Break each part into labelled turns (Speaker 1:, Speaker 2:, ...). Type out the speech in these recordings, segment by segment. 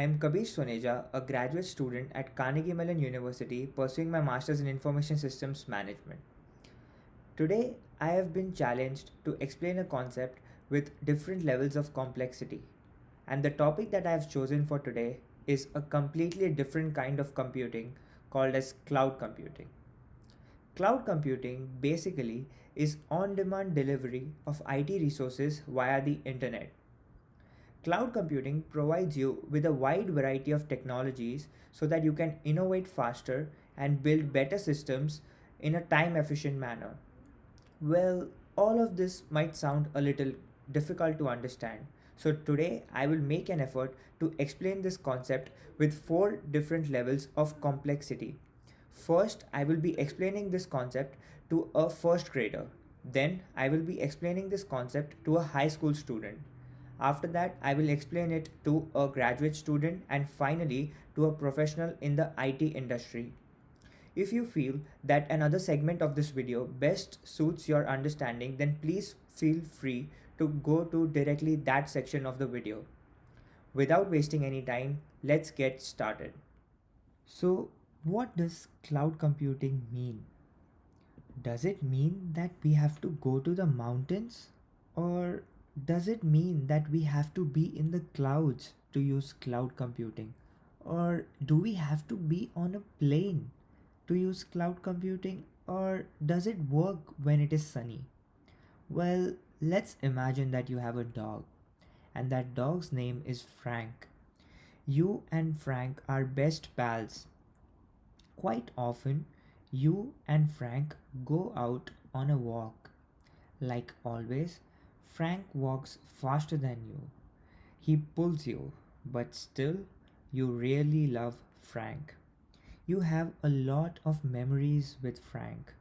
Speaker 1: I am Kabir Soneja, a graduate student at Carnegie Mellon University pursuing my Masters in Information Systems Management. Today, I have been challenged to explain a concept with different levels of complexity. And the topic that I have chosen for today is a completely different kind of computing called as cloud computing. Cloud computing basically is on demand delivery of IT resources via the internet. Cloud computing provides you with a wide variety of technologies so that you can innovate faster and build better systems in a time efficient manner. Well, all of this might sound a little difficult to understand. So, today I will make an effort to explain this concept with four different levels of complexity. First, I will be explaining this concept to a first grader. Then, I will be explaining this concept to a high school student. After that, I will explain it to a graduate student and finally to a professional in the IT industry. If you feel that another segment of this video best suits your understanding, then please feel free to go to directly that section of the video. Without wasting any time, let's get started. So, what does cloud computing mean? Does it mean that we have to go to the mountains? Or does it mean that we have to be in the clouds to use cloud computing? Or do we have to be on a plane to use cloud computing? Or does it work when it is sunny? Well, let's imagine that you have a dog and that dog's name is Frank. You and Frank are best pals. Quite often, you and Frank go out on a walk. Like always, Frank walks faster than you. He pulls you, but still, you really love Frank. You have a lot of memories with Frank.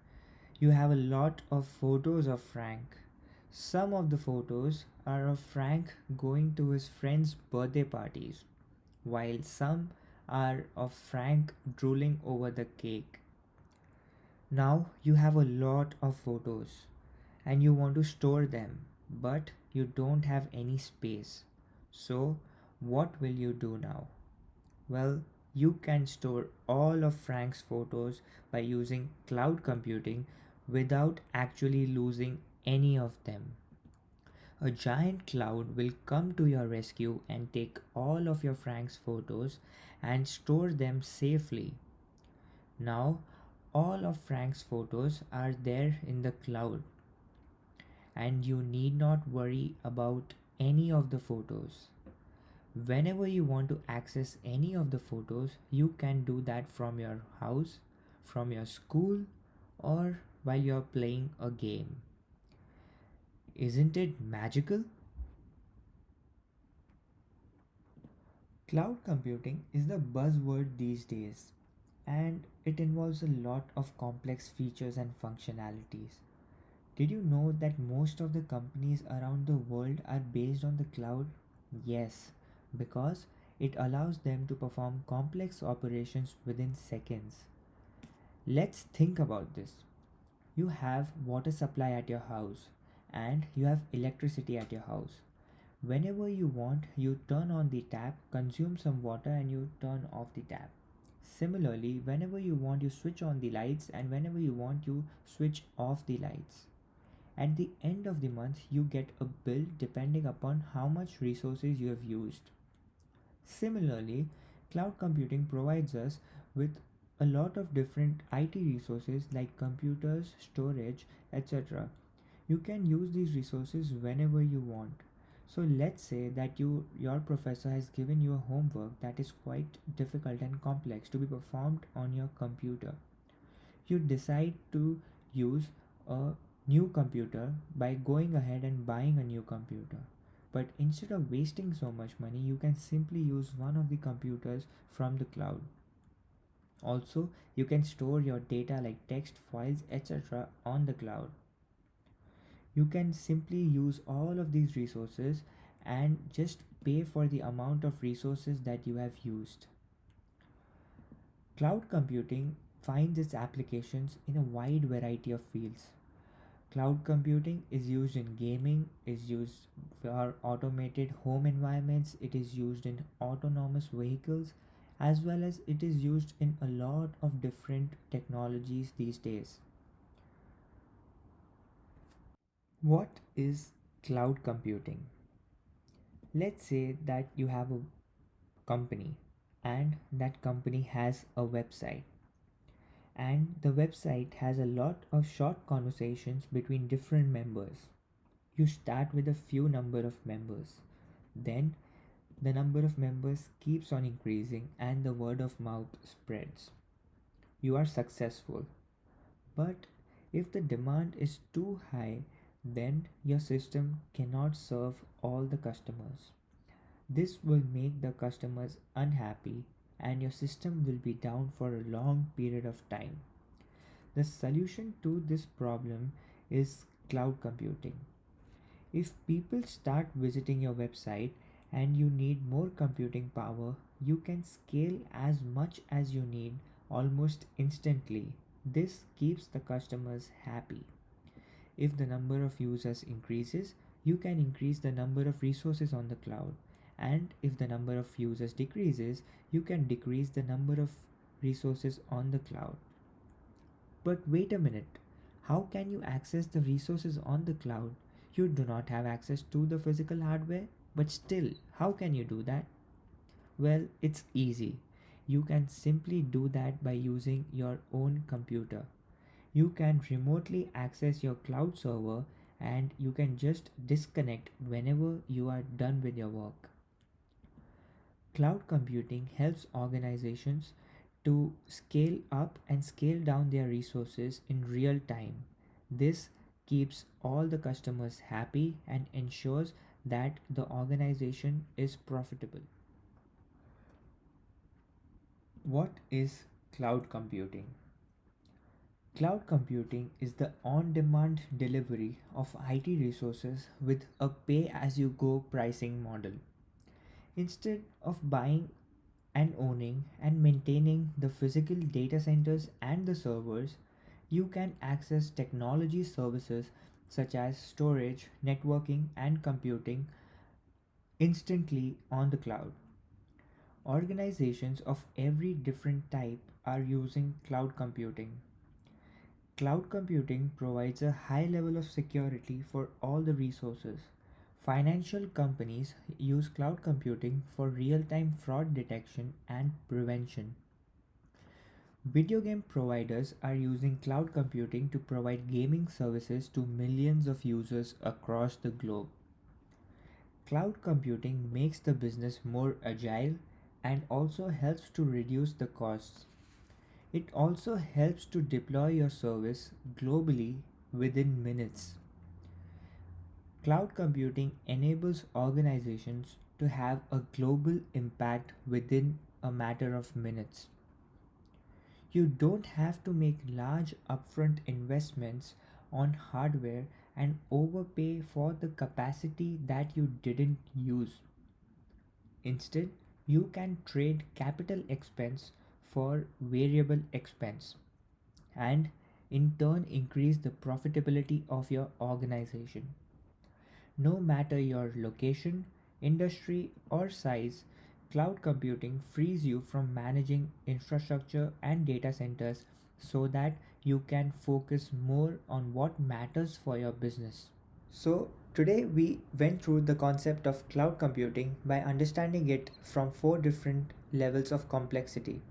Speaker 1: You have a lot of photos of Frank. Some of the photos are of Frank going to his friends' birthday parties, while some are of Frank drooling over the cake. Now you have a lot of photos and you want to store them, but you don't have any space. So, what will you do now? Well, you can store all of Frank's photos by using cloud computing without actually losing any of them. A giant cloud will come to your rescue and take all of your Frank's photos and store them safely. Now, all of Frank's photos are there in the cloud, and you need not worry about any of the photos. Whenever you want to access any of the photos, you can do that from your house, from your school, or while you're playing a game. Isn't it magical? Cloud computing is the buzzword these days, and it involves a lot of complex features and functionalities. Did you know that most of the companies around the world are based on the cloud? Yes, because it allows them to perform complex operations within seconds. Let's think about this. You have water supply at your house and you have electricity at your house. Whenever you want, you turn on the tap, consume some water, and you turn off the tap. Similarly, whenever you want, you switch on the lights, and whenever you want, you switch off the lights. At the end of the month, you get a bill depending upon how much resources you have used. Similarly, cloud computing provides us with a lot of different IT resources like computers, storage, etc. You can use these resources whenever you want. So let's say that your professor has given you a homework that is quite difficult and complex to be performed on your computer. You decide to use a new computer by going ahead and buying a new computer. But instead of wasting so much money, you can simply use one of the computers from the cloud. Also, you can store your data like text files, etc. on the cloud. You can simply use all of these resources and just pay for the amount of resources that you have used. Cloud computing finds its applications in a wide variety of fields. Cloud computing is used in gaming, is used for automated home environments, it is used in autonomous vehicles, as well as it is used in a lot of different technologies these days. What is cloud computing? Let's say that you have a company and that company has a website, and the website has a lot of short conversations between different members. You start with a few number of members, then the number of members keeps on increasing and the word of mouth spreads. You are successful. But if the demand is too high, then your system cannot serve all the customers. This will make the customers unhappy and your system will be down for a long period of time. The solution to this problem is cloud computing. If people start visiting your website and you need more computing power, you can scale as much as you need almost instantly. This keeps the customers happy. If the number of users increases, you can increase the number of resources on the cloud. And if the number of users decreases, you can decrease the number of resources on the cloud. But wait a minute, how can you access the resources on the cloud? You do not have access to the physical hardware, but still, how can you do that? Well, it's easy. You can simply do that by using your own computer. You can remotely access your cloud server and you can just disconnect whenever you are done with your work. Cloud computing helps organizations to scale up and scale down their resources in real time. This keeps all the customers happy and ensures that the organization is profitable. What is cloud computing? Cloud computing is the on demand delivery of IT resources with a pay as you go pricing model. Instead of buying and owning and maintaining the physical data centers and the servers, you can access technology services such as storage, networking, and computing instantly on the cloud. Organizations of every different type are using cloud computing. Cloud computing provides a high level of security for all the resources. Financial companies use cloud computing for real time fraud detection and prevention. Video game providers are using cloud computing to provide gaming services to millions of users across the globe. Cloud computing makes the business more agile and also helps to reduce the costs. It also helps to deploy your service globally within minutes. Cloud computing enables organizations to have a global impact within a matter of minutes. You don't have to make large upfront investments on hardware and overpay for the capacity that you didn't use. Instead, you can trade capital expense for variable expense and in turn increase the profitability of your organization. No matter your location, industry, or size, cloud computing frees you from managing infrastructure and data centers so that you can focus more on what matters for your business. So, today we went through the concept of cloud computing by understanding it from four different levels of complexity.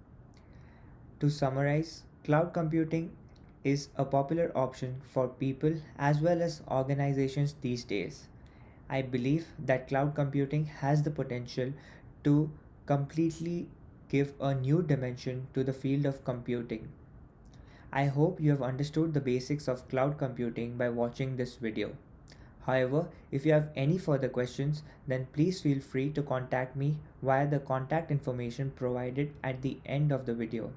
Speaker 1: To summarize, cloud computing is a popular option for people as well as organizations these days. I believe that cloud computing has the potential to completely give a new dimension to the field of computing. I hope you have understood the basics of cloud computing by watching this video. However, if you have any further questions, then please feel free to contact me via the contact information provided at the end of the video.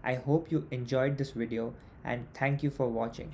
Speaker 1: I hope you enjoyed this video and thank you for watching.